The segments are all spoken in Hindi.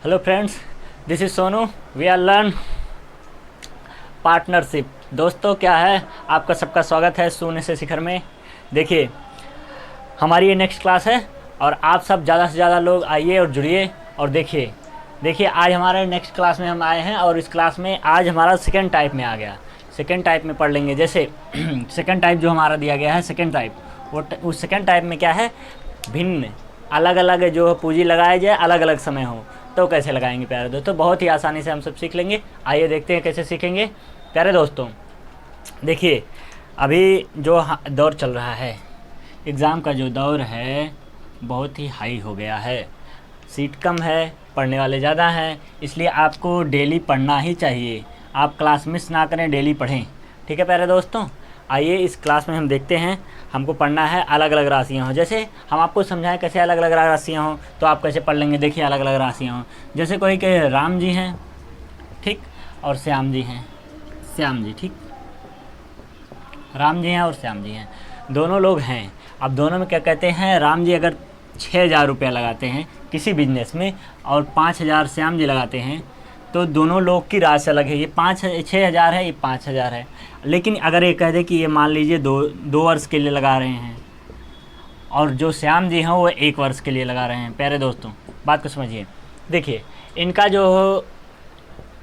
Hello friends, this is Sonu. We are learn partnership. दोस्तों क्या है, आपका सबका स्वागत है शून्य से शिखर में। देखिए, हमारी ये नेक्स्ट क्लास है और आप सब ज़्यादा से ज़्यादा लोग आइए और जुड़िए और देखिए आज हमारे नेक्स्ट क्लास में हम आए हैं और इस क्लास में आज हमारा सेकेंड टाइप में आ गया। सेकेंड टाइप में पढ़ लेंगे। जैसे सेकेंड टाइप जो हमारा दिया गया है सेकेंड टाइप, वो उस सेकेंड टाइप में क्या है, भिन्न अलग अलग जो पूंजी लगाया जाए अलग अलग समय हो तो कैसे लगाएंगे प्यारे दोस्तों। बहुत ही आसानी से हम सब सीख लेंगे। आइए देखते हैं कैसे सीखेंगे प्यारे दोस्तों। देखिए, अभी जो दौर चल रहा है, एग्ज़ाम का जो दौर है बहुत ही हाई हो गया है। सीट कम है, पढ़ने वाले ज़्यादा हैं, इसलिए आपको डेली पढ़ना ही चाहिए। आप क्लास मिस ना करें, डेली पढ़ें। ठीक है प्यारे दोस्तों, आइए इस क्लास में हम देखते हैं। हमको पढ़ना है अलग अलग राशियाँ हों। जैसे हम आपको समझाएं कैसे अलग अलग राशियाँ हों तो आप कैसे पढ़ लेंगे। देखिए, अलग अलग राशियाँ हों, जैसे कोई के राम जी हैं, ठीक, और श्याम जी हैं। श्याम जी, ठीक, राम जी हैं और श्याम जी हैं, दोनों लोग हैं। अब दोनों में क्या कहते हैं, राम जी अगर 6,000 रुपया लगाते हैं किसी बिजनेस में और 5,000 श्याम जी लगाते हैं तो दोनों लोग की राशि अलग है। ये 6,000 है, ये 5,000 है। लेकिन अगर ये कह दे कि ये मान लीजिए दो वर्ष के लिए लगा रहे हैं और जो श्याम जी हैं वो 1 वर्ष के लिए लगा रहे हैं। प्यारे दोस्तों, बात को समझिए। देखिए,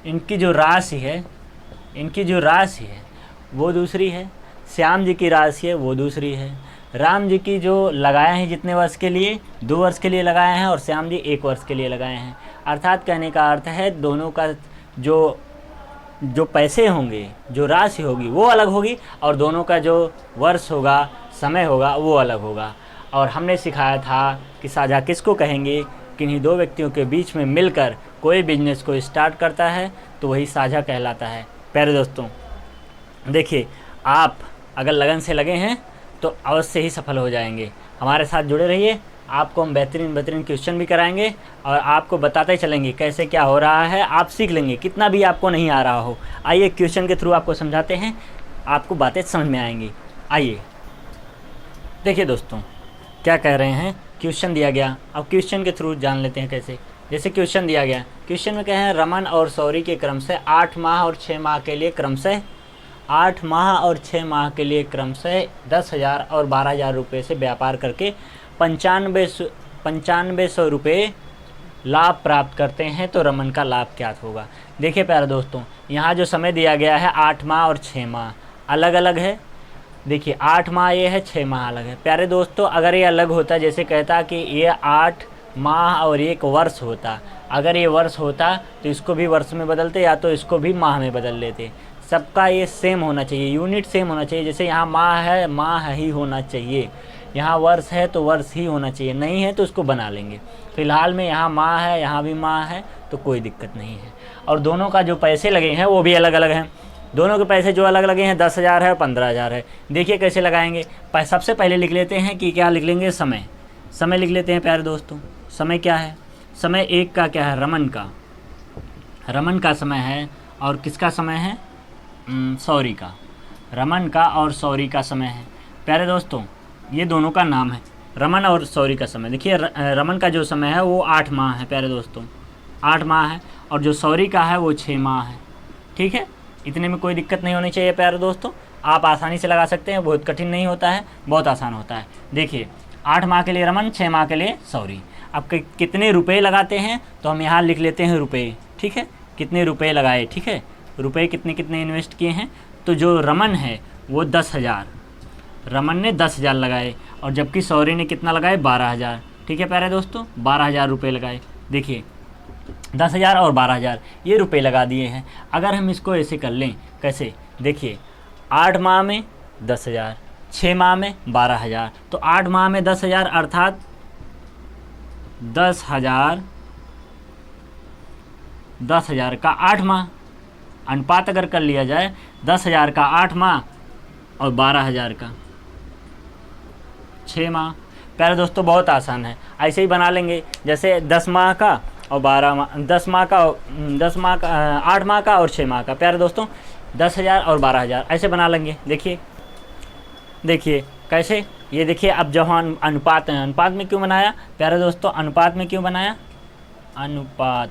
इनकी जो राशि है वो दूसरी है, श्याम जी की राशि है वो दूसरी है। राम जी की जो लगाए हैं जितने वर्ष के लिए, 2 वर्ष के लिए लगाए हैं और श्याम जी 1 वर्ष के लिए लगाए हैं। अर्थात कहने का अर्थ है दोनों का जो पैसे होंगे, जो राशि होगी वो अलग होगी और दोनों का जो वर्ष होगा, समय होगा, वो अलग होगा। और हमने सिखाया था कि साझा किसको कहेंगे, किन्हीं 2 व्यक्तियों के बीच में मिलकर कोई बिजनेस को स्टार्ट करता है तो वही साझा कहलाता है। प्यारे दोस्तों, देखिए, आप अगर लगन से लगे हैं तो अवश्य ही सफल हो जाएंगे। हमारे साथ जुड़े रहिए, आपको हम बेहतरीन क्वेश्चन भी कराएंगे और आपको बताते चलेंगे कैसे क्या हो रहा है। आप सीख लेंगे कितना भी आपको नहीं आ रहा हो। आइए क्वेश्चन के थ्रू आपको समझाते हैं, आपको बातें समझ में आएंगी। आइए देखिए दोस्तों, क्या कह रहे हैं। क्वेश्चन दिया गया, अब क्वेश्चन के थ्रू जान लेते हैं कैसे। जैसे क्वेश्चन दिया गया, क्वेश्चन में क्या है, रमन और सौरी के क्रम से 8 माह और 6 माह के लिए क्रमशः 8 माह और 6 माह के लिए क्रमशः 10,000 और 12,000 रुपये से व्यापार करके 9500 रुपये लाभ प्राप्त करते हैं तो रमन का लाभ क्या होगा। देखिए प्यारे दोस्तों, यहाँ जो समय दिया गया है 8 माह और 6 माह अलग अलग है। देखिए, 8 माह ये है, 6 माह अलग है। प्यारे दोस्तों, अगर ये अलग होता, जैसे कहता कि ये 8 माह और 1 वर्ष होता, अगर ये वर्ष होता तो इसको भी वर्ष में बदलते या तो इसको भी माह में बदल लेते। सबका ये सेम होना चाहिए, यूनिट सेम होना चाहिए। जैसे यहाँ माह है, माह ही होना चाहिए। यहाँ वर्ष है तो वर्ष ही होना चाहिए, नहीं है तो उसको बना लेंगे। फ़िलहाल में यहाँ माह है, यहाँ भी माह है तो कोई दिक्कत नहीं है। और दोनों का जो पैसे लगे हैं वो भी अलग अलग हैं। दोनों के पैसे जो अलग लगे हैं 10,000 है और 15,000 है। देखिए कैसे लगाएंगे। सबसे पहले लिख लेते हैं कि क्या लिख लेंगे, समय लिख लेते हैं प्यारे दोस्तों। समय क्या है, समय एक का क्या है, रमन का समय है और किसका समय है, सौरी का। रमन का और सौरी का समय है। प्यारे दोस्तों, ये दोनों का नाम है, रमन और सौरी का समय। देखिए, रमन का जो समय है वो 8 माह है प्यारे दोस्तों, 8 माह है और जो सौरी का है वो 6 माह है। ठीक है, इतने में कोई दिक्कत नहीं होनी चाहिए प्यारे दोस्तों। आप आसानी से लगा सकते हैं, बहुत कठिन नहीं होता है, बहुत आसान होता है। देखिए, 8 माह के लिए रमन, 6 माह के लिए सौरी। अब कितने रुपए लगाते हैं तो हम यहाँ लिख लेते हैं रुपए। ठीक है, कितने रुपए लगाए, ठीक है, रुपए कितने इन्वेस्ट किए हैं। तो जो रमन है वो 10,000, रमन ने 10,000 लगाए और जबकि सौरी ने कितना लगाए, 12,000। ठीक है प्यारे दोस्तों, 12,000 रुपये लगाए। देखिए, 10,000 और 12,000 ये रुपए लगा दिए हैं। अगर हम इसको ऐसे कर लें, कैसे, देखिए, 8 माह में 10,000, 6 माह में 12,000, तो 8 माह में 10,000 अर्थात 10,000 का 8 माह। अनुपात अगर कर लिया जाए 10,000 का 8 माह और 12,000 का 6 माह। प्यारे दोस्तों, बहुत आसान है, ऐसे ही बना लेंगे। जैसे 10 माह का और 12 माह, 10 माह का 8 माह का और 6 माह का। प्यारे दोस्तों, 10,000 और 12,000 ऐसे बना लेंगे। देखिए कैसे, ये देखिए। अब जब हम अनुपात में क्यों बनाया प्यारे दोस्तों, अनुपात में क्यों बनाया, अनुपात,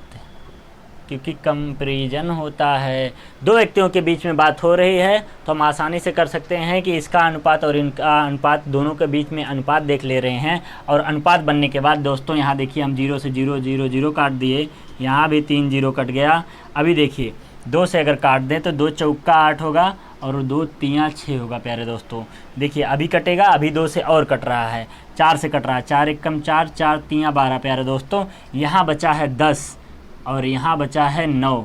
क्योंकि कंपैरिजन होता है, दो व्यक्तियों के बीच में बात हो रही है तो हम आसानी से कर सकते हैं कि इसका अनुपात और इनका अनुपात, दोनों के बीच में अनुपात देख ले रहे हैं। और अनुपात बनने के बाद दोस्तों यहाँ देखिए हम 0 से 0 0 0 काट दिए, यहाँ भी 3 0 कट गया। अभी देखिए 2 से अगर काट दें तो 2 चौका 8 होगा और 2 तियाँ 6 होगा प्यारे दोस्तों। देखिए अभी कटेगा, अभी 2 से और कट रहा है, 4 से कट रहा है, 4 एक कम 4, 4 तियाँ 12 प्यारे दोस्तों। यहाँ बचा है 10 और यहाँ बचा है 9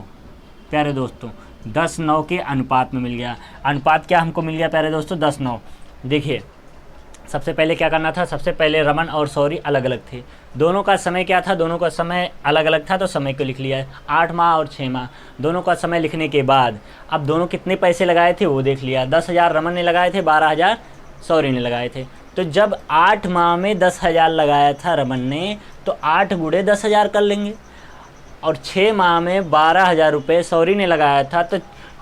प्यारे दोस्तों। 10 9 के अनुपात में मिल गया। अनुपात क्या हमको मिल गया प्यारे दोस्तों? 10 9। देखिए सबसे पहले क्या करना था, सबसे पहले रमन और सौरी अलग अलग थे, दोनों का समय क्या था, दोनों का समय अलग अलग था, तो समय को लिख लिया है। 8 माह और 6 माह दोनों का समय लिखने के बाद अब दोनों कितने पैसे लगाए थे वो देख लिया। 10,000 रमन ने लगाए थे, 12,000 सौरी ने लगाए थे। तो जब 8 माह में 10,000 लगाया था रमन ने, तो 8 गुणे 10,000 कर लेंगे। और 6 माह में 12,000 रुपये सौरी ने लगाया था, तो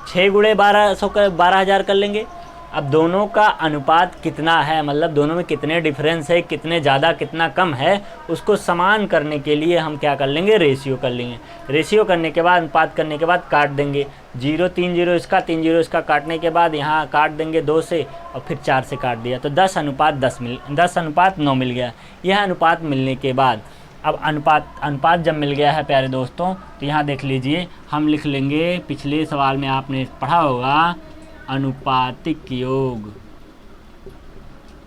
6 गुणे 12,000 कर लेंगे। अब दोनों का अनुपात कितना है, मतलब दोनों में कितने डिफरेंस है, कितने ज़्यादा कितना कम है, उसको समान करने के लिए हम क्या कर लेंगे, रेशियो कर लेंगे। रेशियो करने के बाद, अनुपात करने के बाद काट देंगे। 0 3 0 इसका, 3 0 इसका काटने के बाद यहाँ काट देंगे 2 से और फिर 4 से काट दिया, तो 10 अनुपात 9 मिल गया। यह अनुपात मिलने के बाद अब अनुपात जब मिल गया है प्यारे दोस्तों, तो यहाँ देख लीजिए हम लिख लेंगे, पिछले सवाल में आपने पढ़ा होगा अनुपातिक योग।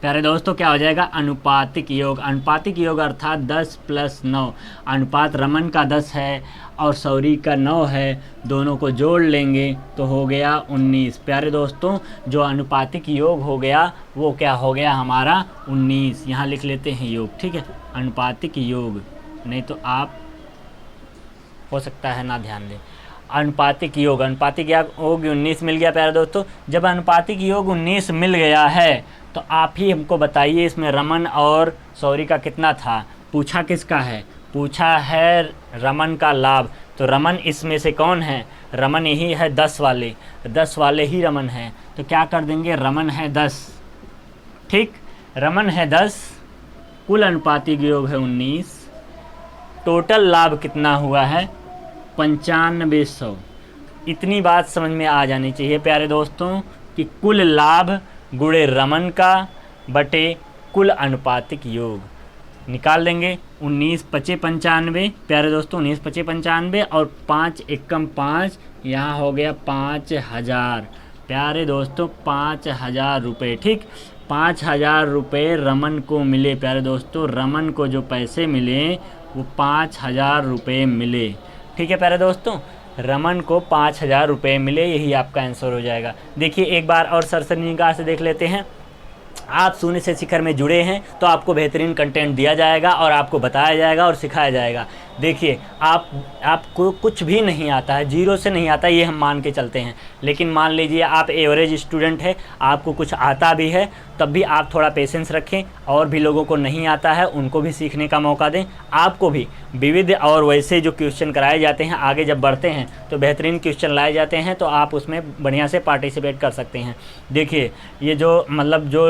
प्यारे दोस्तों क्या हो जाएगा, अनुपातिक योग। अनुपातिक योग अर्थात 10 + 9। अनुपात रमन का 10 है और सौरी का 9 है, दोनों को जोड़ लेंगे तो हो गया 19। प्यारे दोस्तों जो अनुपातिक योग हो गया वो क्या हो गया हमारा 19। यहाँ लिख लेते हैं योग, ठीक है, अनुपातिक योग, नहीं तो आप हो सकता है ना ध्यान दें। अनुपातिक योग 19 मिल गया प्यारे दोस्तों। जब अनुपातिक योग 19 मिल गया है तो आप ही हमको बताइए इसमें रमन और सौरी का कितना था। पूछा किसका है, पूछा है रमन का लाभ। तो रमन इसमें से कौन है, रमन यही है 10 वाले ही रमन है। तो क्या कर देंगे, रमन है 10, ठीक, रमन है 10, कुल अनुपातिक योग है 19, टोटल लाभ कितना हुआ है 9500। इतनी बात समझ में आ जानी चाहिए प्यारे दोस्तों कि कुल लाभ गुणे रमन का बटे कुल अनुपातिक योग निकाल देंगे। 19 5 95 प्यारे दोस्तों, 19 5 95 और 5 एकम 5, यहाँ हो गया 5000 प्यारे दोस्तों, 5000 रुपये, ठीक, 5000 रुपये रमन को मिले प्यारे दोस्तों। रमन को जो पैसे मिले वो 5000 रुपये मिले, ठीक है प्यारे दोस्तों, रमन को 5000 रुपये मिले, यही आपका आंसर हो जाएगा। देखिए एक बार और सरसरी निगाह से देख लेते हैं। आप शून्य से शिखर में जुड़े हैं तो आपको बेहतरीन कंटेंट दिया जाएगा और आपको बताया जाएगा और सिखाया जाएगा। देखिए आपको कुछ भी नहीं आता है, 0 से नहीं आता, ये हम मान के चलते हैं, लेकिन मान लीजिए आप एवरेज स्टूडेंट है, आपको कुछ आता भी है, तब भी आप थोड़ा पेशेंस रखें, और भी लोगों को नहीं आता है उनको भी सीखने का मौका दें। आपको भी विविध और वैसे जो क्वेश्चन कराए जाते हैं, आगे जब बढ़ते हैं तो बेहतरीन क्वेश्चन लाए जाते हैं, तो आप उसमें बढ़िया से पार्टिसिपेट कर सकते हैं। देखिए ये जो मतलब जो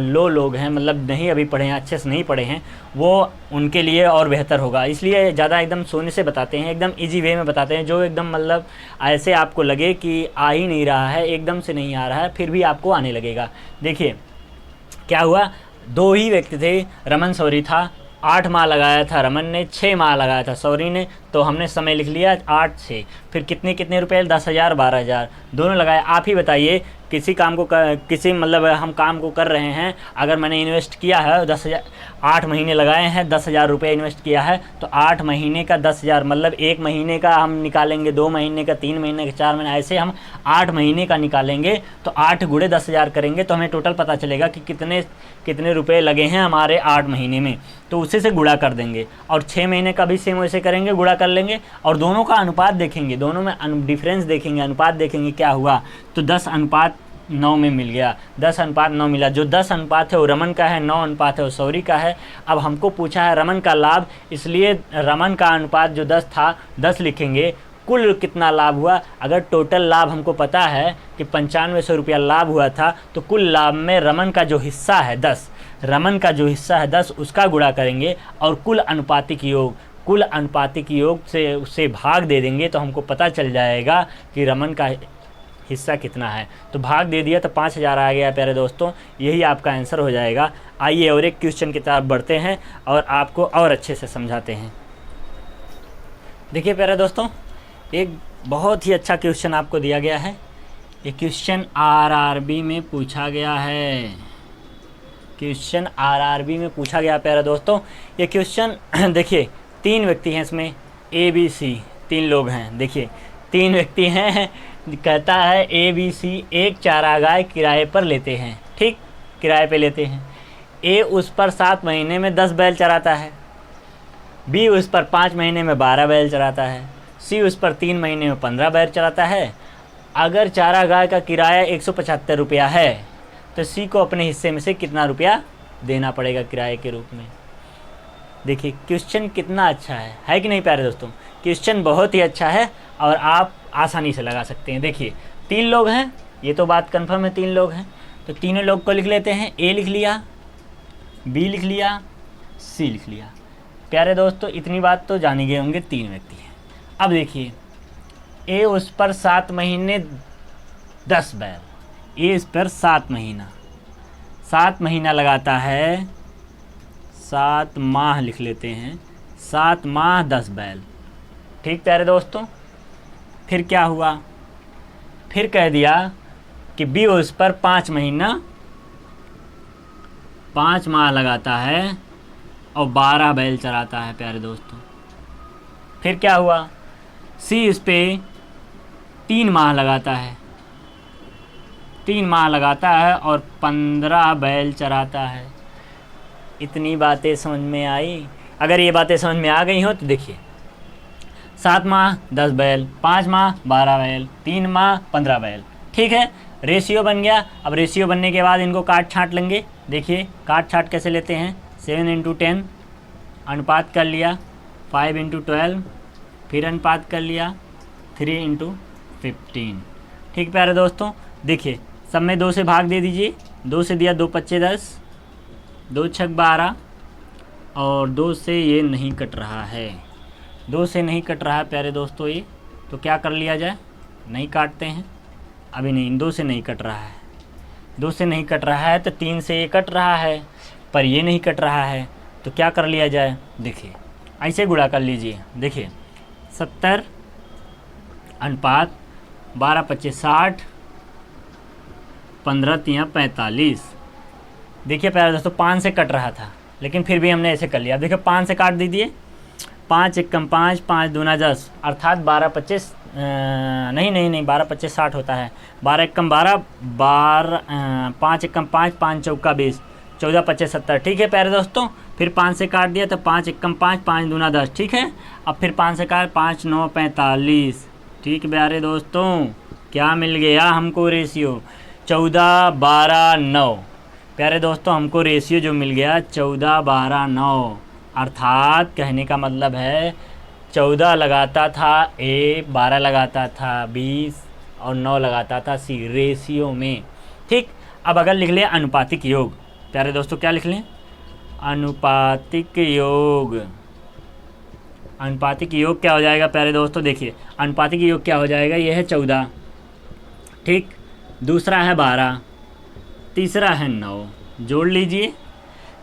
लो लोग हैं, मतलब नहीं अभी पढ़े हैं, अच्छे से नहीं पढ़े हैं, वो उनके लिए और बेहतर होगा। इसलिए ज़्यादा एकदम सोने से बताते हैं, एकदम इजी वे में बताते हैं, जो एकदम मतलब ऐसे आपको लगे कि आ ही नहीं रहा है, एकदम से नहीं आ रहा है, फिर भी आपको आने लगेगा। देखिए क्या हुआ, 2 ही व्यक्ति थे, रमन सौरी था। 8 माह लगाया था रमन ने, 6 माह लगाया था सौरी ने, तो हमने समय लिख लिया 8 6। फिर कितने रुपए, 10,000 12,000 दोनों लगाए। आप ही बताइए किसी काम को किसी मतलब हम काम को कर रहे हैं, अगर मैंने इन्वेस्ट किया है 10,000, 8 महीने लगाए हैं, 10,000 रुपये इन्वेस्ट किया है, तो 8 महीने का 10,000 मतलब 1 महीने का हम निकालेंगे, 2 महीने का, 3 महीने का, 4 महीने, ऐसे हम 8 महीने का निकालेंगे। तो 8 गुणे 10,000 करेंगे तो हमें टोटल पता चलेगा कि कितने रुपए लगे हैं हमारे 8 महीने में, तो उसी से गुणा कर देंगे। और 6 महीने का भी सेम वैसे करेंगे, गुणा कर लेंगे, और दोनों का अनुपात देखेंगे, दोनों में डिफरेंस देखेंगे, अनुपात देखेंगे क्या हुआ, तो 10 अनुपात 9 में मिल गया। 10 अनुपात 9 मिला। जो 10 अनुपात है वो रमन का है, 9 अनुपात है वो सौरी का है। अब हमको पूछा है रमन का लाभ, इसलिए रमन का अनुपात जो 10 था 10 लिखेंगे। कुल कितना लाभ हुआ, अगर टोटल लाभ हमको पता है कि 9500 रुपया लाभ हुआ था, तो कुल लाभ में रमन का जो हिस्सा है 10, रमन का जो हिस्सा है 10 उसका गुणा करेंगे, और कुल अनुपातिक योग, कुल अनुपातिक योग से उससे भाग दे देंगे तो हमको पता चल जाएगा कि रमन का हिस्सा कितना है। तो भाग दे दिया तो 5000 आ गया प्यारे दोस्तों, यही आपका आंसर हो जाएगा। आइए और एक क्वेश्चन की तरफ बढ़ते हैं और आपको और अच्छे से समझाते हैं। देखिए प्यारे दोस्तों, एक बहुत ही अच्छा क्वेश्चन आपको दिया गया है। ये क्वेश्चन आरआरबी में पूछा गया है, क्वेश्चन आरआरबी में पूछा गया प्यारे दोस्तों। ये क्वेश्चन देखिए 3 व्यक्ति हैं इसमें, ए बी सी 3 लोग हैं। देखिए 3 व्यक्ति हैं, कहता है ए बी सी एक चारागाह किराए पर लेते हैं, ठीक, किराए पे लेते हैं। ए उस पर 7 महीने में 10 बैल चराता है, बी उस पर 5 महीने में 12 बैल चराता है, सी उस पर 3 महीने में 15 बैल चराता है। अगर चारागाह का किराया 175 रुपया है तो सी को अपने हिस्से में से कितना रुपया देना पड़ेगा किराए के रूप में। देखिए क्वेश्चन कितना अच्छा है कि नहीं प्यारे दोस्तों। क्वेश्चन बहुत ही अच्छा है और आप आसानी से लगा सकते हैं। देखिए 3 लोग हैं, ये तो बात कंफर्म है 3 लोग हैं, तो तीनों लोग को लिख लेते हैं। ए लिख लिया, बी लिख लिया, सी लिख लिया। प्यारे दोस्तों इतनी बात तो जान ही गए होंगे, 3 व्यक्ति हैं। अब देखिए ए उस पर 7 महीने 10 बैल, ए इस पर 7 महीना लगाता है, 7 माह लिख लेते हैं, 7 माह 10 बैल, ठीक प्यारे दोस्तों। फिर क्या हुआ, फिर कह दिया कि बी उस पर 5 माह लगाता है और 12 बैल चराता है प्यारे दोस्तों। फिर क्या हुआ, सी इस पे 3 माह लगाता है, 3 माह लगाता है और 15 बैल चराता है। इतनी बातें समझ में आई? अगर ये बातें समझ में आ गई हो तो देखिए 7 माह 10 बैल, 5 माह 12 बैल, 3 माह 15 बैल, ठीक है। रेशियो बन गया। अब रेशियो बनने के बाद इनको काट छाँट लेंगे। देखिए काट छाँट कैसे लेते हैं, 7 × 10 अनुपात कर लिया, 5 × 12 फिर अनुपात कर लिया, 3 × 15, ठीक प्यारे दोस्तों। देखिए सब में 2 से भाग दे दीजिए, 2 से दिया 2 × 5 = 10, 2 × 6 = 12 और 2 से ये नहीं कट रहा है, 2 से नहीं कट रहा है प्यारे दोस्तों ये, तो क्या कर लिया जाए, नहीं काटते हैं अभी, नहीं 2 से नहीं कट रहा है, 2 से नहीं कट रहा है तो 3 से ये कट रहा है, पर ये नहीं कट रहा है तो क्या कर लिया जाए। देखिए ऐसे गुणा कर लीजिए। देखिए 70 अनुपात 12 × 25 = 60, 15 × 3 = 45। देखिए प्यारे दोस्तों 5 से कट रहा था लेकिन फिर भी हमने ऐसे कर लिया। देखिए 5 से काट दीजिए, 5 × 1 = 5, 5 × 2 = 10, अर्थात 12 × 25 नहीं 12 × 25 = 60 होता है, 12 × 1 = 12, 5 × 1 = 5, 5 × 4 = 20, 14 × 25 = 70, ठीक है प्यारे दोस्तों। फिर 5 से काट दिया तो 5 × 1 = 5, 5 × 2 = 10, ठीक है। अब फिर 5 से काट, 5 × 9 = 45, ठीक प्यारे दोस्तों। क्या मिल गया हमको रेशियो, 14 12 9। प्यारे दोस्तों हमको रेशियो जो मिल गया 14 12 9, अर्थात कहने का मतलब है 14 लगाता था ए, 12 लगाता था 20 और 9 लगाता था सी रेशियो में, ठीक। अब अगर लिख लें अनुपातिक योग, प्यारे दोस्तों क्या लिख लें, अनुपातिक योग। अनुपातिक योग क्या हो जाएगा प्यारे दोस्तों, देखिए अनुपातिक योग क्या हो जाएगा, ये है 14, ठीक, दूसरा है 12, तीसरा है 9, जोड़ लीजिए।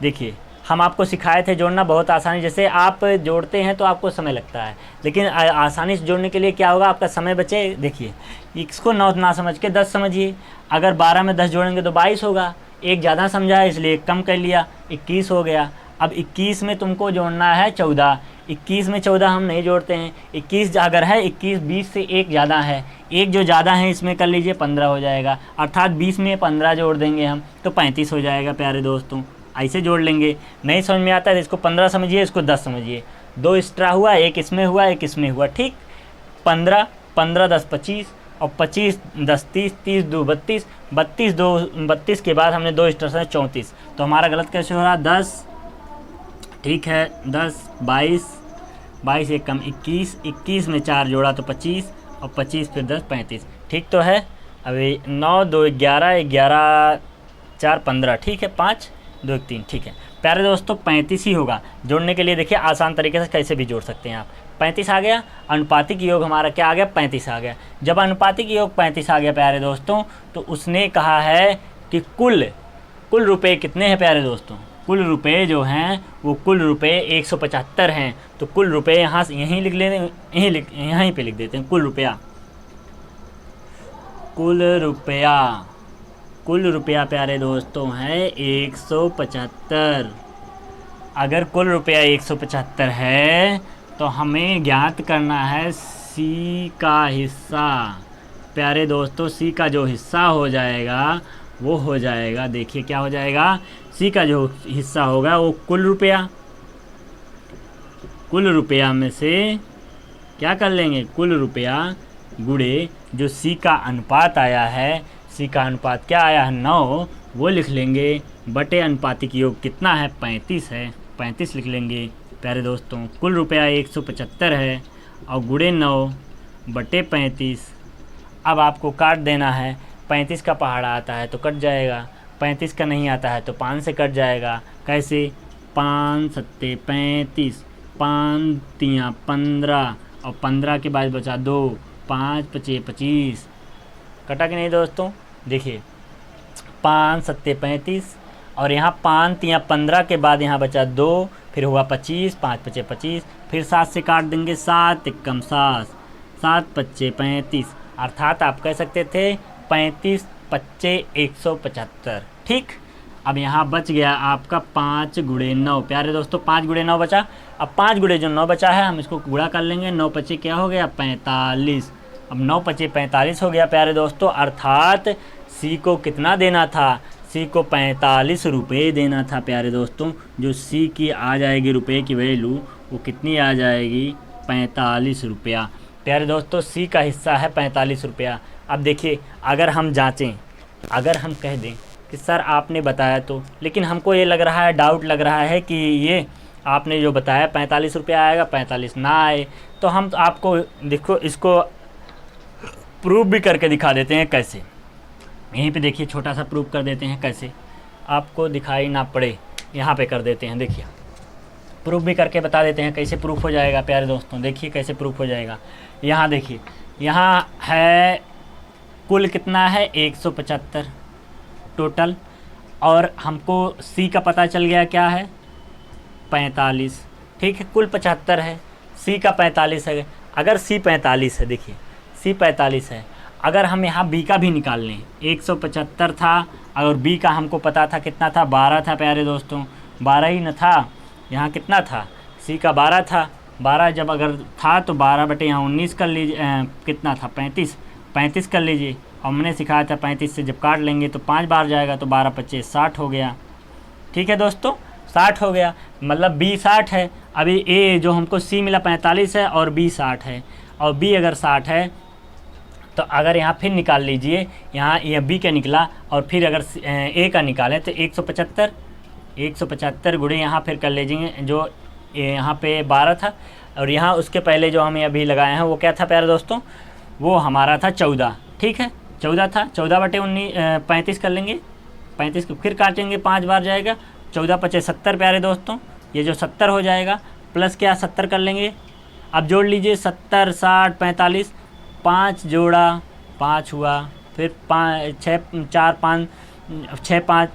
देखिए हम आपको सिखाए थे जोड़ना बहुत आसानी, जैसे आप जोड़ते हैं तो आपको समय लगता है, लेकिन आसानी से जोड़ने के लिए क्या होगा, आपका समय बचे। देखिए इसको 9 ना समझ के 10 समझिए, अगर 12 में 10 जोड़ेंगे तो 22 होगा, एक ज़्यादा समझा है इसलिए एक कम कर लिया, 21 हो गया। अब 21 में तुमको जोड़ना है 14, 21 में 14 हम नहीं जोड़ते हैं, 21 अगर है 21 20 से एक ज़्यादा है, एक जो ज़्यादा है इसमें कर लीजिए 15 हो जाएगा, अर्थात 20 में 15 जोड़ देंगे हम तो 35 हो जाएगा प्यारे दोस्तों। ऐसे जोड़ लेंगे। नहीं समझ में आता है तो इसको 15 समझिए, इसको 10 समझिए, 2 एक्स्ट्रा हुआ, एक इसमें हुआ एक इसमें हुआ, ठीक। 15 15 10 25 और 25 10 30, 30 2 32, 32 2 32 के बाद हमने 2 एक्स्ट्रा से 34, तो हमारा गलत कैसे हो रहा, 10, ठीक है 10 22, 22 एक कम 21, 21 में 4 जोड़ा तो 25 और 25 फिर 10 35, ठीक तो है। अभी 9 2 11, 11 4 15, ठीक है, 5 2 1 3, ठीक है। प्यारे दोस्तों 35 ही होगा। जोड़ने के लिए देखिए आसान तरीके से कैसे भी जोड़ सकते हैं आप। 35 आ गया, अनुपातिक योग हमारा क्या आ गया, 35 आ गया। जब अनुपातिक योग 35 आ गया प्यारे दोस्तों, तो उसने कहा है कि कुल रुपए कितने हैं प्यारे दोस्तों, कुल रुपए जो हैं वो कुल रुपए 175 हैं। तो कुल रुपए यहाँ से यहीं लिख लेते, यहीं पे लिख देते हैं कुल रुपया। कुल रुपया प्यारे दोस्तों है 175। अगर कुल रुपया 175 है तो हमें ज्ञात करना है सी का हिस्सा। प्यारे दोस्तों सी का जो हिस्सा हो जाएगा वो हो जाएगा, देखिए क्या हो जाएगा, सी का जो हिस्सा होगा वो कुल रुपया में से क्या कर लेंगे, कुल रुपया गुणे जो सी का अनुपात आया है, सी का अनुपात क्या आया है 9, वो लिख लेंगे, बटे अनुपातिक योग कितना है 35 है, 35 लिख लेंगे। प्यारे दोस्तों कुल रुपया 175 है और गुणे 9 बटे 35। अब आपको काट देना है, 35 का पहाड़ा आता है तो कट जाएगा, 35 का नहीं आता है तो 5 से कट जाएगा। कैसे, 5 सत्ते 35, 5 तियाँ 15 और 15 के बाद बचा 2, 5 पचे 25। कटा कि नहीं दोस्तों, देखिए 5 सत्ते 35 और यहाँ 5 तियाँ 15 के बाद यहाँ बचा 2, फिर हुआ 25, 5 पचे 25, फिर 7 से काट देंगे, 7 एकम 7, 7 पच्चे 35, अर्थात आप कह सकते थे 35 पच्चे 175। ठीक, अब यहाँ बच गया आपका 5 गुणे 9। प्यारे दोस्तों 5 गुणे 9 बचा। अब 5 गुणे जो 9 बचा है हम इसको गुणा कर लेंगे, 9 पच्चे क्या हो गया 45। अब 9 पच्चे 45 हो गया प्यारे दोस्तों, अर्थात सी को कितना देना था, सी को 45 रुपये देना था प्यारे दोस्तों। जो सी की आ जाएगी रुपये की वैल्यू वो कितनी आ जाएगी, 45 रुपया। प्यारे दोस्तों सी का हिस्सा है 45 रुपया। अब देखिए अगर हम जांचें, अगर हम कह दें कि सर आपने बताया तो, लेकिन हमको ये लग रहा है, डाउट लग रहा है कि ये आपने जो बताया 45 रुपया आएगा, 45 ना आए, तो हम आपको देखो इसको प्रूफ भी करके दिखा देते हैं। कैसे, यहीं पे देखिए छोटा सा प्रूफ कर देते हैं, कैसे आपको दिखाई ना पड़े, यहाँ पे कर देते हैं। देखिए प्रूफ भी करके बता देते हैं कैसे प्रूफ हो जाएगा प्यारे दोस्तों। देखिए कैसे प्रूफ हो जाएगा, यहाँ देखिए, यहाँ है कुल कितना है 175 टोटल, और हमको सी का पता चल गया क्या है 45। ठीक है, कुल 75 है, सी का 45 है। अगर सी 45 है, देखिए सी 45 है, अगर हम यहाँ बी का भी निकाल लें, 175 था और बी का हमको पता था कितना था, 12 था प्यारे दोस्तों, 12 ही न था, यहाँ कितना था, सी का 12 था, 12 जब अगर था तो 12 बटे यहाँ 19 कर लीजिए, कितना था 35 कर लीजिए। और हमने सिखाया था 35 से जब काट लेंगे तो 5 बार जाएगा, तो 12 पच्चीस 60 हो गया। ठीक है दोस्तों, 60 हो गया, मतलब बी 60 है। अभी ए जो हमको सी मिला 45 है और बी 60 है, और बी अगर 60 है तो अगर यहाँ फिर निकाल लीजिए, यहाँ ये बी का निकला और फिर अगर ए का निकालें तो 175 गुणे यहाँ फिर कर लीजिए, जो यहाँ पे 12 था और यहाँ उसके पहले जो हमें अभी लगाए हैं वो क्या था प्यारे दोस्तों, वो हमारा था 14। ठीक है, 14 था, 14 बटे 35 कर लेंगे, 35 को फिर काटेंगे, 5 बार जाएगा, 14 पचे 70 प्यारे दोस्तों, ये जो 70 हो जाएगा, प्लस क्या 70 कर लेंगे। अब जोड़ लीजिए 70 60 45, 5 जोड़ा 5 हुआ, फिर 5 6 4 5 6 5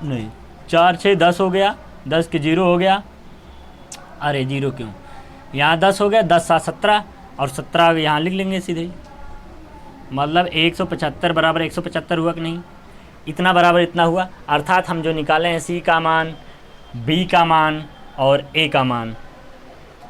नहीं 4 6 10 हो गया, 10 के 0 हो गया, अरे 0 क्यों, यहाँ 10 हो गया, 10 7 17 और 17 यहाँ लिख लेंगे सीधे ही, मतलब 175 बराबर 175 हुआ कि नहीं, इतना बराबर इतना हुआ। अर्थात हम जो निकाले हैं सी का मान, बी का मान और ए का मान,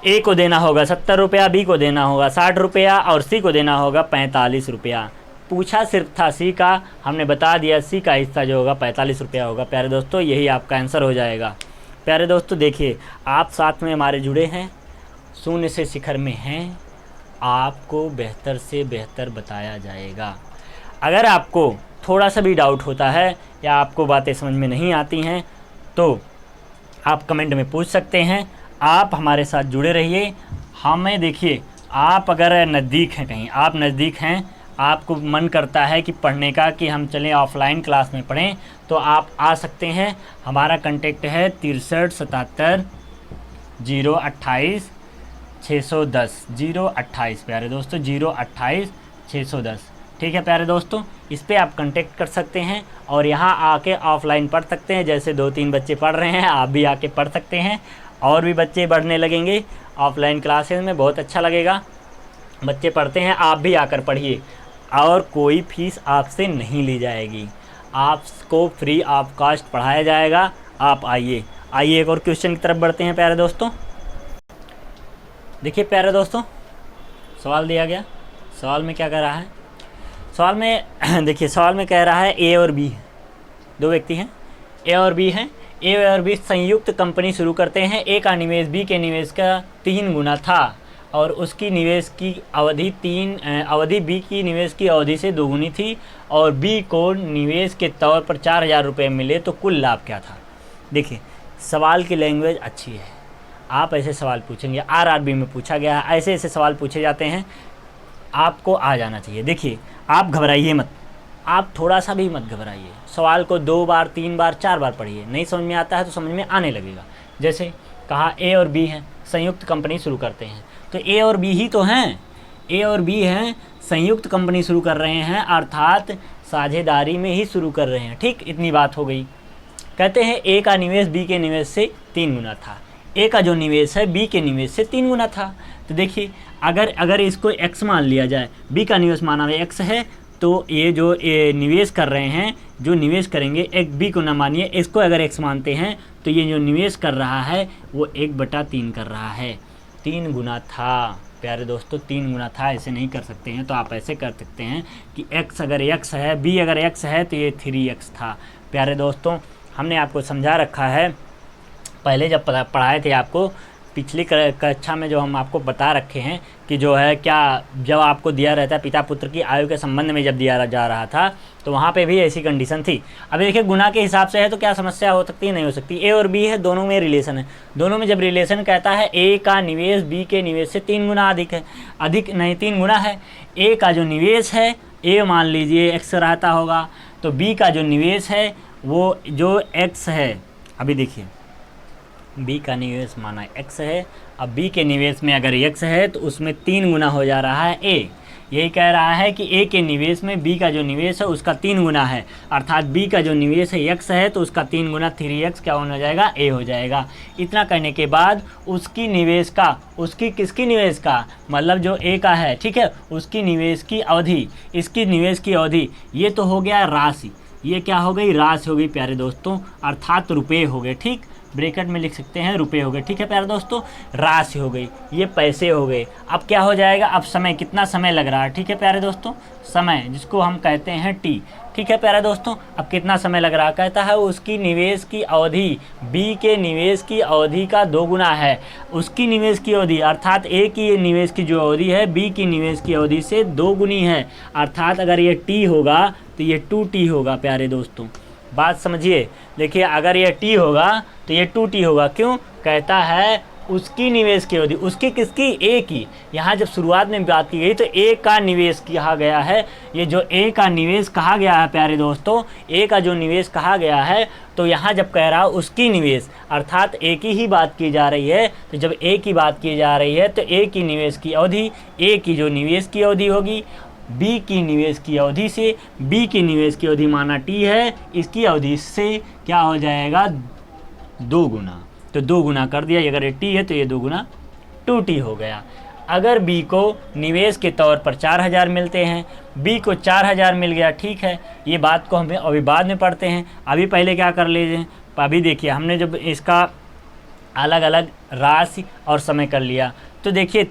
ए को देना होगा 70 रुपया, बी को देना होगा 60 रुपया और सी को देना होगा 45 रुपया। पूछा सिर्फ था सी का, हमने बता दिया सी का हिस्सा जो होगा 45 रुपया होगा। प्यारे दोस्तों यही आपका आंसर हो जाएगा। प्यारे दोस्तों देखिए आप साथ में हमारे जुड़े हैं, शून्य से शिखर में हैं, आपको बेहतर से बेहतर बताया जाएगा। अगर आपको थोड़ा सा भी डाउट होता है या आपको बातें समझ में नहीं आती हैं तो आप कमेंट में पूछ सकते हैं। आप हमारे साथ जुड़े रहिए। हमें देखिए, आप अगर नज़दीक हैं, कहीं आप नज़दीक हैं, आपको मन करता है कि पढ़ने का, कि हम चलें ऑफलाइन क्लास में पढ़ें, तो आप आ सकते हैं। हमारा कांटेक्ट है 6377 028 610 028 प्यारे दोस्तों 028 610। ठीक है प्यारे दोस्तों, इस पर आप कांटेक्ट कर सकते हैं और यहाँ आके ऑफलाइन पढ़ सकते हैं। जैसे 2-3 बच्चे पढ़ रहे हैं, आप भी आके पढ़ सकते हैं। और भी बच्चे बढ़ने लगेंगे ऑफलाइन क्लासेस में, बहुत अच्छा लगेगा। बच्चे पढ़ते हैं, आप भी आकर पढ़िए और कोई फीस आपसे नहीं ली जाएगी, आपको फ्री ऑफ कॉस्ट पढ़ाया जाएगा। आप आइए। एक और क्वेश्चन की तरफ बढ़ते हैं प्यारे दोस्तों। देखिए प्यारे दोस्तों, सवाल दिया गया, सवाल में क्या कह रहा है, सवाल में देखिए सवाल में कह रहा है ए और बी, दो व्यक्ति हैं, ए और बी हैं। ए और बी संयुक्त कंपनी शुरू करते हैं। ए का निवेश बी के निवेश का 3 गुना था और उसकी निवेश की अवधि बी की निवेश की अवधि से 2 गुनी थी और बी को निवेश के तौर पर 4000 रुपये मिले, तो कुल लाभ क्या था। देखिए सवाल की लैंग्वेज अच्छी है, आप ऐसे सवाल पूछेंगे, आरआरबी में पूछा गया है, ऐसे ऐसे सवाल पूछे जाते हैं, आपको आ जाना चाहिए। देखिए आप घबराइए मत, आप थोड़ा सा भी मत घबराइए, सवाल को 2 बार 3 बार 4 बार पढ़िए। नहीं समझ में आता है तो समझ में आने लगेगा। जैसे कहा ए और बी हैं, संयुक्त कंपनी शुरू करते हैं, तो ए और बी ही तो हैं, ए और बी हैं, संयुक्त कंपनी शुरू कर रहे हैं, अर्थात साझेदारी में ही शुरू कर रहे हैं। ठीक, इतनी बात हो गई। कहते हैं ए का निवेश बी के निवेश से 3 गुना था। ए का जो निवेश है बी के निवेश से 3 गुना था। तो देखिए अगर इसको x मान लिया जाए, बी का निवेश माना हुआ x है, तो ये जो निवेश कर रहे हैं, जो निवेश करेंगे, एक बी को ना मानिए, इसको अगर x मानते हैं, तो ये जो निवेश कर रहा है वो 1/3 कर रहा है। 3 गुना था प्यारे दोस्तों, 3 गुना था। ऐसे नहीं कर सकते हैं, तो आप ऐसे कर सकते हैं कि x अगर x है, b अगर x है, तो ये 3x था। प्यारे दोस्तों, हमने आपको समझा रखा है, पहले जब पढ़ाए थे आपको, पिछली कक्षा में जो हम आपको बता रखे हैं कि जो है क्या, जब आपको दिया रहता है पिता पुत्र की आयु के संबंध में जब दिया जा रहा था, तो वहाँ पे भी ऐसी कंडीशन थी। अभी देखिए गुना के हिसाब से है तो क्या समस्या हो सकती है, नहीं हो सकती। ए और बी है, दोनों में रिलेशन है, दोनों में जब रिलेशन कहता है ए का निवेश बी के निवेश से 3 गुना अधिक है, अधिक नहीं 3 गुना है। ए का जो निवेश है, ए मान लीजिए x रहता होगा, तो बी का जो निवेश है वो जो x है, अभी देखिए बी का निवेश माना x है, अब बी के निवेश में अगर x है तो उसमें 3 गुना हो जा रहा है a। यही कह रहा है कि a के निवेश में b का जो निवेश है उसका 3 गुना है, अर्थात b का जो निवेश है x है, तो उसका 3 गुना 3x क्या होना जाएगा, a हो जाएगा। इतना करने के बाद उसकी निवेश का, उसकी किसकी निवेश का मतलब जो a का है, ठीक है, उसकी निवेश की अवधि, इसकी निवेश की अवधि, ये तो हो गया राशि, ये क्या हो गई, राशि हो गई प्यारे दोस्तों, अर्थात रुपये हो गए। ठीक, ब्रैकेट में लिख सकते हैं रुपये हो गए। ठीक है प्यारे दोस्तों, राशि हो गई, ये पैसे हो गए। अब क्या हो जाएगा, अब समय, कितना समय लग रहा है, ठीक है प्यारे दोस्तों, समय जिसको हम कहते हैं टी। ठीक है प्यारे दोस्तों, अब कितना समय लग रहा है, कहता है उसकी निवेश की अवधि बी के निवेश की अवधि का 2 गुना है। उसकी निवेश की अवधि अर्थात ए की निवेश की जो अवधि है बी की निवेश की अवधि से 2 गुनी है, अर्थात अगर ये टी होगा तो ये 2t होगा प्यारे दोस्तों। बात समझिए, देखिए अगर ये t होगा तो ये 2t होगा। क्यों, कहता है उसकी निवेश की अवधि, उसकी किसकी, ए की। यहाँ जब शुरुआत में बात की गई तो ए का निवेश कहा गया है, ये जो ए का निवेश कहा गया है प्यारे दोस्तों, ए का जो निवेश कहा गया है, तो यहाँ जब कह रहा उसकी निवेश अर्थात ए की ही बात की जा रही है। तो जब ए की बात की जा रही है तो ए की निवेश की अवधि, ए की जो निवेश की अवधि होगी बी की निवेश की अवधि से, बी की निवेश की अवधि माना टी है, इसकी अवधि से क्या हो जाएगा, 2 गुना। तो 2 गुना कर दिया, अगर ये टी है तो ये 2 गुना 2t हो गया। अगर बी को निवेश के तौर पर 4000 मिलते हैं, बी को 4000 मिल गया, ठीक है, ये बात को हमें अभी बाद में पढ़ते हैं, अभी पहले क्या कर लीजिए, अभी देखिए हमने जब इसका अलग अलग राशि और समय कर लिया, तो देखिए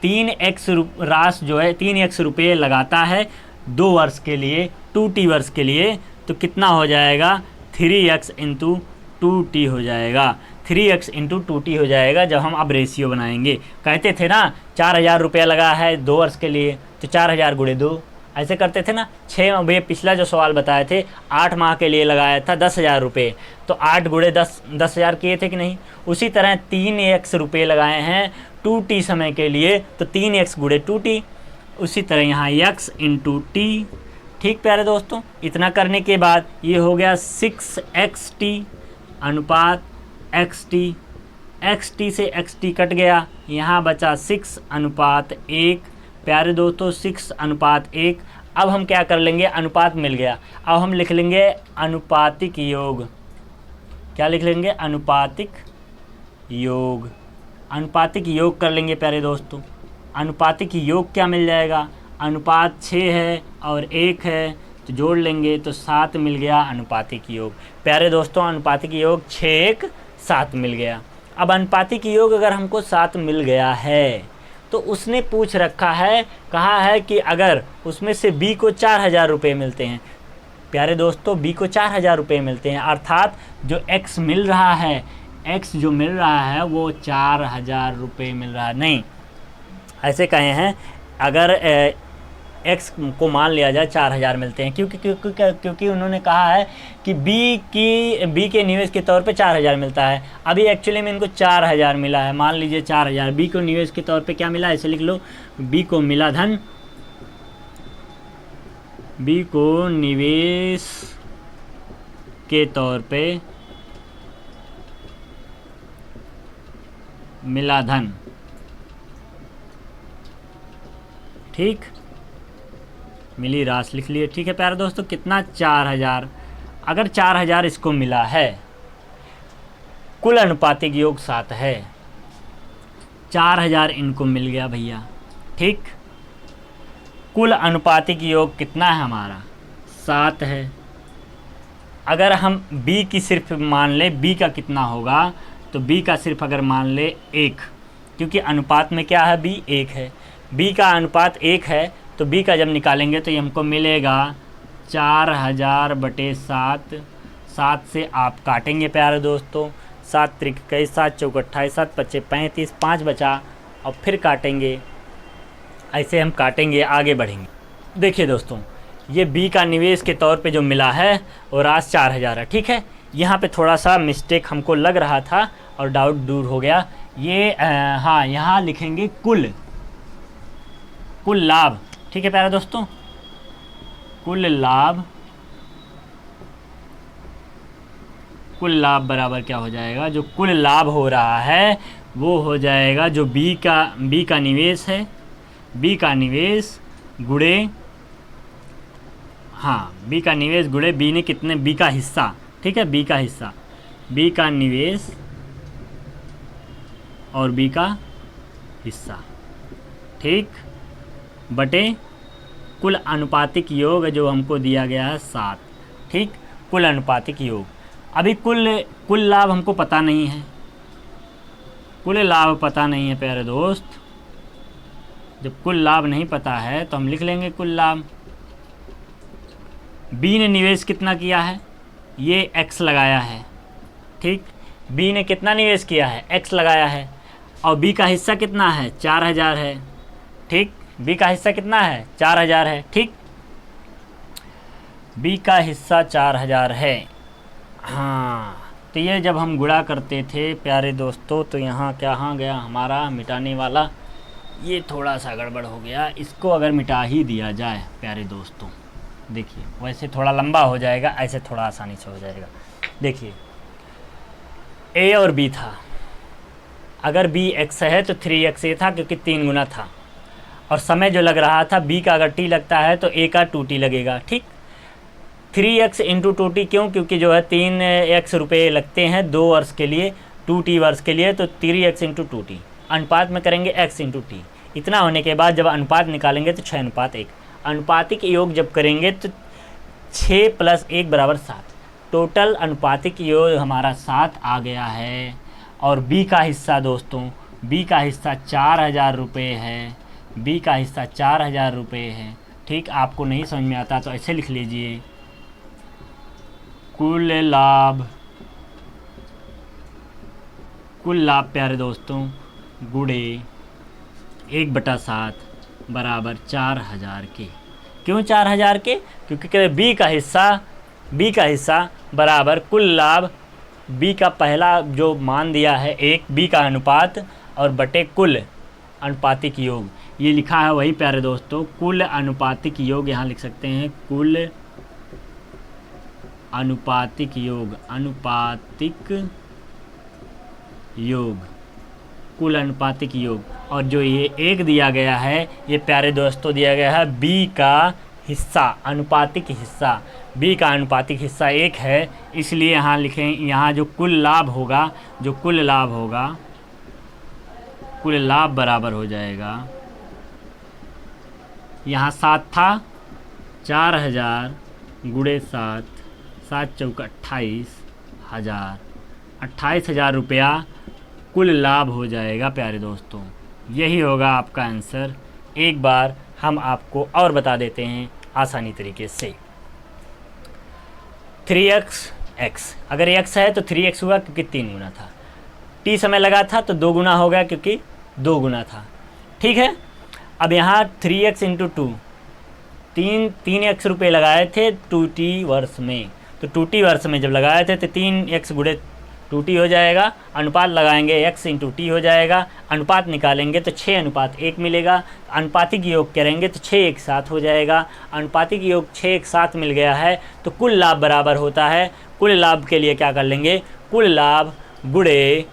3x राशि जो है 3x रुपये लगाता है 2 वर्ष के लिए, 2t वर्ष के लिए, तो कितना हो जाएगा, 3x इंटू 2t हो जाएगा, 3x इंटू 2t हो जाएगा। जब हम अब रेशियो बनाएंगे, कहते थे ना 4000 रुपया लगा है 2 वर्ष के लिए, तो 4000 गुणे 2 ऐसे करते थे ना। 6 भैया पिछला जो सवाल बताए थे 8 माह के लिए लगाया था 10,000 रुपये, तो 8 गुणे 10,000 किए थे कि नहीं। उसी तरह 3x रुपये लगाए हैं 2t समय के लिए, तो 3x गुणे 2t, उसी तरह यहाँ x इंटू टी। ठीक प्यारे दोस्तों, इतना करने के बाद ये हो गया 6xt अनुपात xt। xt से xt कट गया, यहाँ बचा 6:1। प्यारे दोस्तों 6:1। अब हम क्या कर लेंगे, अनुपात मिल गया, अब हम लिख लेंगे अनुपातिक योग। क्या लिख लेंगे, अनुपातिक योग। अनुपातिक योग कर लेंगे प्यारे दोस्तों। अनुपातिक योग क्या मिल जाएगा, अनुपात 6 है और 1 है तो जोड़ लेंगे तो 7 मिल गया अनुपातिक योग। प्यारे दोस्तों अनुपातिक योग 6 1 7 मिल गया। अब अनुपातिक योग अगर हमको 7 मिल गया है तो उसने पूछ रखा है, कहा है कि अगर उसमें से b को 4000 रुपये मिलते हैं। प्यारे दोस्तों b को 4000 रुपये मिलते हैं, अर्थात जो x मिल रहा है, x जो मिल रहा है वो 4000 रुपये मिल रहा है। नहीं, ऐसे कहे हैं, अगर x को मान लिया जाए 4000 मिलते हैं, क्योंकि उन्होंने कहा है कि b के निवेश के तौर पे 4000 मिलता है। अभी एक्चुअली में इनको 4000 मिला है, मान लीजिए 4000, b को निवेश के तौर पे क्या मिला, ऐसे लिख लो, b को मिला धन, b को निवेश के तौर पे मिला धन। ठीक, मिली राशि लिख लिए। ठीक है प्यारे दोस्तों, कितना, 4000। अगर 4000 इसको मिला है, कुल अनुपातिक योग 7 है, 4000 इनको मिल गया भैया। ठीक, कुल अनुपातिक योग कितना है हमारा, 7 है। अगर हम b की सिर्फ मान ले, b का कितना होगा, तो b का सिर्फ अगर मान ले 1, क्योंकि अनुपात में क्या है, b 1 है, b का अनुपात 1 है, तो b का जब निकालेंगे तो ये हमको मिलेगा 4000/7। 7 से आप काटेंगे प्यारे दोस्तों, 7 त्रिक 21, 7 चौक 28, 7 पच्चे 35, 5 बचा और फिर काटेंगे। ऐसे हम काटेंगे, आगे बढ़ेंगे। देखिए दोस्तों, ये b का निवेश के तौर पे जो मिला है वो राशि 4000 है। ठीक है, यहाँ पे थोड़ा सा मिस्टेक हमको लग रहा था और डाउट दूर हो गया। ये हाँ, यहाँ लिखेंगे कुल लाभ। ठीक है प्यारे दोस्तों, कुल लाभ बराबर क्या हो जाएगा, जो कुल लाभ हो रहा है वो हो जाएगा जो b का निवेश है, b का निवेश गुणे, हाँ, b का निवेश गुणे b ने कितने, b का हिस्सा। ठीक है, b का हिस्सा, b का निवेश और b का हिस्सा। ठीक, बटे कुल अनुपातिक योग जो हमको दिया गया है 7। ठीक, कुल अनुपातिक योग। अभी कुल लाभ हमको पता नहीं है, कुल लाभ पता नहीं है प्यारे दोस्त। जब कुल लाभ नहीं पता है तो हम लिख लेंगे कुल लाभ। b ने निवेश कितना किया है, ये x लगाया है। ठीक, b ने कितना निवेश किया है, x लगाया है, और b का हिस्सा कितना है, 4000 है। ठीक, b का हिस्सा कितना है, 4000 है। ठीक, b का हिस्सा 4000 है। हाँ, तो ये जब हम गुणा करते थे प्यारे दोस्तों, तो यहाँ क्या गया हमारा मिटाने वाला, ये थोड़ा सा गड़बड़ हो गया। इसको अगर मिटा ही दिया जाए प्यारे दोस्तों, देखिए वैसे थोड़ा लंबा हो जाएगा, ऐसे थोड़ा आसानी से हो जाएगा। देखिए a और b था, अगर b x है तो 3x a था, क्योंकि 3 गुना था, और समय जो लग रहा था b का अगर t लगता है तो a का 2t लगेगा। ठीक, 3x इंटू 2t, क्यों, क्योंकि जो है 3x रुपये लगते हैं 2 वर्ष के लिए, 2t वर्ष के लिए, तो 3x इंटू 2t। अनुपात में करेंगे x इंटू t। इतना होने के बाद जब अनुपात निकालेंगे तो 6:1। अनुपातिक योग जब करेंगे तो 6 + 1 = 7। टोटल अनुपातिक योग हमारा 7 आ गया है। और b का हिस्सा दोस्तों, b का हिस्सा 4000 रुपये है, b का हिस्सा 4000 रुपये है। ठीक, आपको नहीं समझ में आता तो ऐसे लिख लीजिए, कुल लाभ प्यारे दोस्तों गुणे 1/7 बराबर 4000 के। क्यों 4000 के, क्योंकि b का हिस्सा बराबर कुल लाभ, b का पहला जो मान दिया है 1, b का अनुपात और बटे कुल अनुपातिक योग। ये लिखा है वही प्यारे दोस्तों, कुल अनुपातिक योग यहाँ लिख सकते हैं, कुल अनुपातिक योग, अनुपातिक योग, कुल अनुपातिक योग। और जो ये एक दिया गया है ये प्यारे दोस्तों दिया गया है बी का हिस्सा, अनुपातिक हिस्सा, बी का अनुपातिक हिस्सा एक है, इसलिए यहाँ लिखें, यहाँ जो कुल लाभ होगा, जो कुल लाभ होगा, कुल लाभ बराबर हो जाएगा, यहाँ 7 था, 4000 गुणे 7, 7 चौका 28,000, 28,000 रुपया कुल लाभ हो जाएगा प्यारे दोस्तों। यही होगा आपका आंसर। एक बार हम आपको और बता देते हैं आसानी तरीके से। 3x, अगर x है तो 3x हुआ क्योंकि 3 गुना था, t समय लगा था तो 2 गुना हो गया क्योंकि 2 गुना था। ठीक है, अब यहाँ 3x इंटू 2, 3x रुपये लगाए थे 2t वर्ष में, तो 2t वर्ष में जब लगाए थे तो 3x गुणे 2t हो जाएगा, अनुपात लगाएंगे x इंटू टी हो जाएगा, अनुपात निकालेंगे तो 6:1 मिलेगा, अनुपातिक योग करेंगे तो 6 एक साथ हो जाएगा, अनुपातिक योग 6 एक साथ मिल गया है तो कुल लाभ बराबर होता है। कुल लाभ के लिए क्या कर लेंगे, कुल लाभ गुणे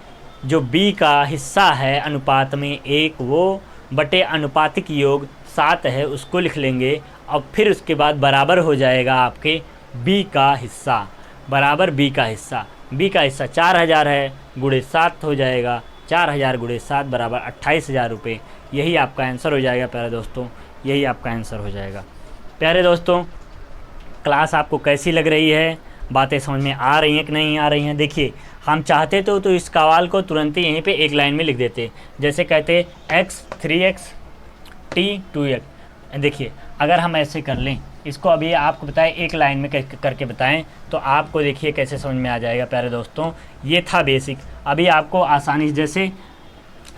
जो b का हिस्सा है अनुपात में 1 वो बटे अनुपातिक योग 7 है उसको लिख लेंगे, और फिर उसके बाद बराबर हो जाएगा आपके b का हिस्सा, बराबर b का हिस्सा, b का हिस्सा 4000 है, गुणे 7 हो जाएगा, 4000 गुणे 7 बराबर 28,000 रुपये। यही आपका आंसर हो जाएगा प्यारे दोस्तों, यही आपका आंसर हो जाएगा। प्यारे दोस्तों, क्लास आपको कैसी लग रही है, बातें समझ में आ रही हैं कि नहीं आ रही हैं? देखिए, हम चाहते तो इस सवाल को तुरंत ही यहीं पे एक लाइन में लिख देते, जैसे कहते x 3x t 2x। देखिए, अगर हम ऐसे कर लें, इसको अभी आपको बताएं एक लाइन में करके बताएं तो आपको देखिए कैसे समझ में आ जाएगा प्यारे दोस्तों। ये था बेसिक, अभी आपको आसानी से, जैसे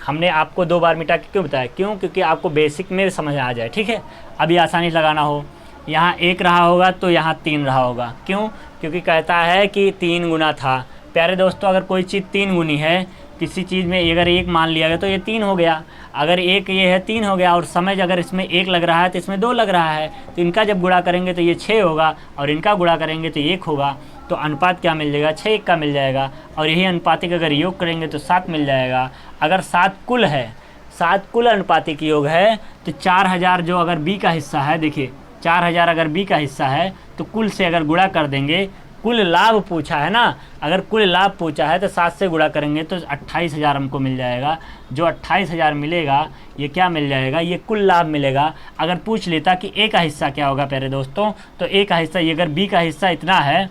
हमने आपको 2 बार मिटा के क्यों बताया, क्योंकि आपको बेसिक में समझ आ जाए। ठीक है, अभी आसानी से लगाना हो, यहाँ 1 रहा होगा तो यहाँ 3 रहा होगा, क्योंकि कहता है कि 3 गुना था। प्यारे दोस्तों, अगर कोई चीज़ 3 गुनी है किसी चीज़ में, अगर 1 मान लिया गया तो ये 3 हो गया, अगर 1 ये है 3 हो गया, और समय अगर इसमें 1 लग रहा है तो इसमें 2 लग रहा है, तो इनका जब गुणा करेंगे तो ये 6 होगा, और इनका गुणा करेंगे तो 1 होगा, तो अनुपात क्या मिल जाएगा, 6 1 का मिल जाएगा, और यही अनुपातिक अगर योग करेंगे तो 7 मिल जाएगा। अगर 7 कुल है, 7 कुल अनुपातिक योग है तो 4000 जो अगर b का हिस्सा है, देखिए 4000 अगर b का हिस्सा है तो कुल से अगर गुणा कर देंगे, कुल लाभ पूछा है ना, अगर कुल लाभ पूछा है तो 7 से गुणा करेंगे तो 28,000 हमको मिल जाएगा। जो 28,000 मिलेगा ये क्या मिल जाएगा, ये कुल लाभ मिलेगा। अगर पूछ लेता कि a का हिस्सा क्या होगा प्यारे दोस्तों, तो a का हिस्सा, ये अगर b का हिस्सा इतना है,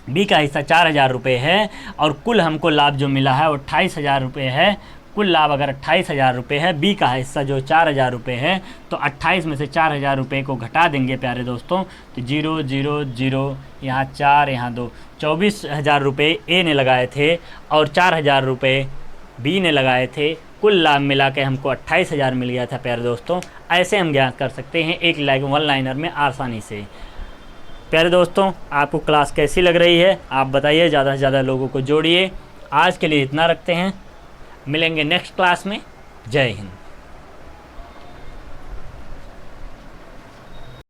b का हिस्सा 4000 रुपये है, और कुल हमको लाभ जो मिला है वो 28,000 रुपये है। कुल लाभ अगर 28,000 रुपये है, b का हिस्सा जो 4000 रुपये है, तो 28 में से 4000 रुपये को घटा देंगे प्यारे दोस्तों, तो 0 0 0, यहाँ 4 यहाँ 2, 24,000 रुपये a ने लगाए थे और 4000 रुपये b ने लगाए थे। कुल लाभ मिला के हमको 28,000 मिल गया था प्यारे दोस्तों। ऐसे हम ज्ञात कर सकते हैं एक वन लाइनर में आसानी से। प्यारे दोस्तों, आपको क्लास कैसी लग रही है आप बताइए, ज़्यादा से ज़्यादा लोगों को जोड़िए। आज के लिए इतना रखते हैं, मिलेंगे नेक्स्ट क्लास में। जय हिंद।